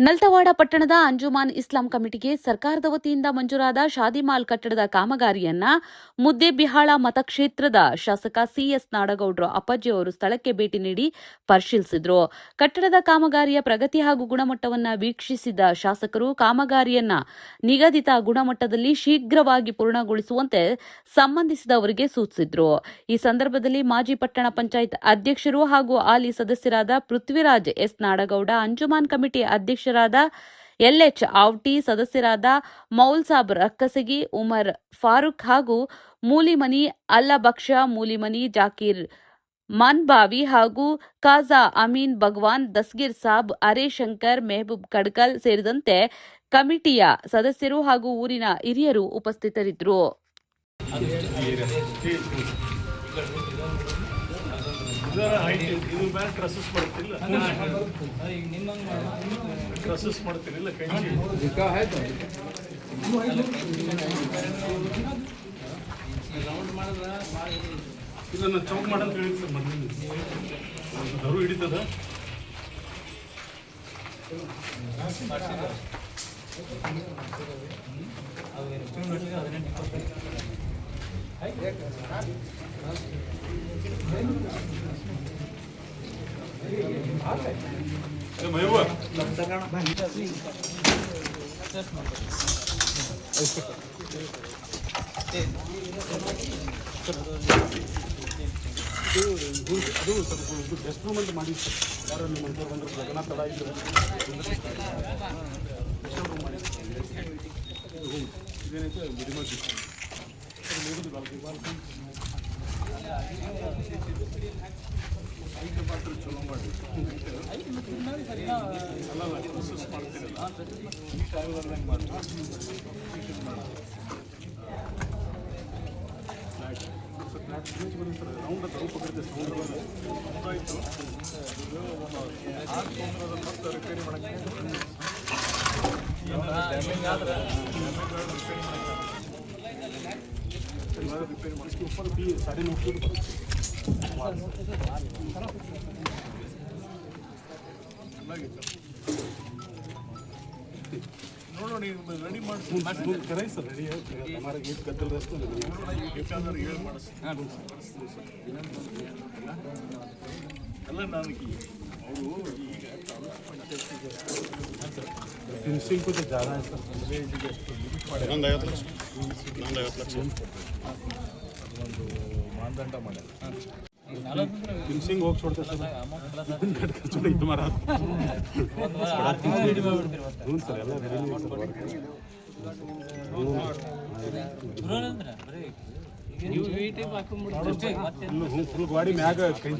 ನಲ್ತವಾಡ ಪಟ್ಟಣದ ಅಂಜುಮಾನ್ ಇಸ್ಲಾಂ ಕಮಿಟಿಗೆ ಸರ್ಕಾರದ ವತಿಯಿಂದ ಮಂಜೂರಾದ ಶಾದಿಮಾಲ್ ಕಟ್ಟಡದ ಕಾಮಗಾರಿಯನ್ನ ಮುದ್ದೇಬಿಹಾಳ ಮತಕ್ಷೇತ್ರದ ಶಾಸಕ ಸಿಎಸ್ ನಾಡಗೌಡರು ಅಪ್ಪಾಜಿ ಅವರು ಸ್ಥಳಕ್ಕೆ ಭೇಟಿ ನೀಡಿ ಪರಿಶೀಲಿಸಿದರು. ಕಟ್ಟಡದ ಕಾಮಗಾರಿಯ ಪ್ರಗತಿ ಹಾಗೂ ಗುಣಮಟ್ಟವನ್ನು ವೀಕ್ಷಿಸಿದ ಶಾಸಕರು ಕಾಮಗಾರಿಯನ್ನ ನಿಗದಿತ ಗುಣಮಟ್ಟದಲ್ಲಿ ಶೀಘ್ರವಾಗಿ ಪೂರ್ಣಗೊಳಿಸುವಂತೆ ಸಂಬಂಧಿಸಿದವರಿಗೆ ಸೂಚಿಸಿದರು. ಈ ಸಂದರ್ಭದಲ್ಲಿ ಮಾಜಿ ಪಟ್ಟಣ ಪಂಚಾಯತ್ ಅಧ್ಯಕ್ಷರು ಹಾಗೂ ಹಾಲಿ ಸದಸ್ಯರಾದ ಪೃಥ್ವಿರಾಜ್ ಎಸ್ ನಾಡಗೌಡ, ಅಂಜುಮಾನ್ ಕಮಿಟಿ ಅಧ್ಯಕ್ಷರಾದ ಎಲ್ಎಚ್ ಆವ್ಟಿ, ಸದಸ್ಯರಾದ ಮೌಲ್ಸಾಬ್ ರಕ್ಕಸಗಿ, ಉಮರ್ ಫಾರೂಕ್ ಹಾಗೂ ಮೂಲಿಮನಿ ಅಲ್ಲಬಕ್ಷ, ಮೂಲಿಮನಿ ಜಾಕೀರ್ ಮಾನ್ಬಾವಿ ಹಾಗೂ ಖಾಜಾ ಅಮೀನ್ ಭಗವಾನ್, ದಸ್ಗೀರ್ ಸಾಬ್, ಅರೆ ಶಂಕರ್, ಮೆಹಬೂಬ್ ಕಡ್ಕಲ್ ಸೇರಿದಂತೆ ಕಮಿಟಿಯ ಸದಸ್ಯರು ಹಾಗೂ ಊರಿನ ಹಿರಿಯರು ಉಪಸ್ಥಿತರಿದ್ದರು. ಚೌಕ್ ಮಾಡಂತ ಹೇಳಿದ್ ಸರ್, ಮೊದಲು ದರು ಹಿಡಿತದ. ಅದು ಸ್ವಲ್ಪ ರೆಸ್ಟ್ರೂಮೆಂಟ್ ಮಾಡಿ ಸರ್, ಯಾರು ನಿಮ್ಮ ಬಂದ್ರೆ ಜಗನ್ನಾಥ ತಡ ಇದ್ರು ಇದೇನೈತೆ ಮಿನಿಮಲ್ ಐದು ಪಾತ್ರ ಚಲೋ ಮಾಡಿ ಅಲ್ಲ ಪ್ರೋಸೆಸ್ ಮಾಡ್ತೀರಲ್ಲ ಈ ಟೈಮ್ದಂಗೆ ಮಾಡಿ ರೌಂಡ್ ತಗೋ ಪಕ್ಕದ ಸೌಂಡ್ ಆಯಿತು. ಆ ಸೌಂಡ್ ಮತ್ತೆ ರಿಪೇರಿ ಮಾಡೋಕ್ಕೆ ರಿಪೇರಿ ಮಾಡಿಸಿ ऊपर भी 9.5 फीट ನೋಡೋಣ, ರೆಡಿ ಮಾಡಿ ಕರೈ ಸರ್, ರೆಡಿ हमारा गेट कतल रस्ते ಬೇಕಾದ್ರೆ ಹೇಳಿ ಮಾಡಿಸ್ತೀನಿ ಅಲ್ಲ. ನನಗೆ ಅವರು ಈಗ ತಾಲೂಕು ಪಂಚಾಯತಿಗೆ ಫಿನಿಶಿಂಗ್ ಕೂಡ ಜಾಗ ಸರ್, ಒಂದು 50 ಲಕ್ಷ ಅದೊಂದು ಮಾನದಂಡ ಮಾಡ್ಯಾರ. ಫಿನಿಶಿಂಗ್ ಹೋಗಿ ಕೊಡ್ತಾರೆ ಸರ್, ಇದು ಮಾರ ಹ್ಞೂ ಸರ್, ಎಲ್ಲ ಫುಲ್ ಗಾಡಿ ಮ್ಯಾಗ ಕೈ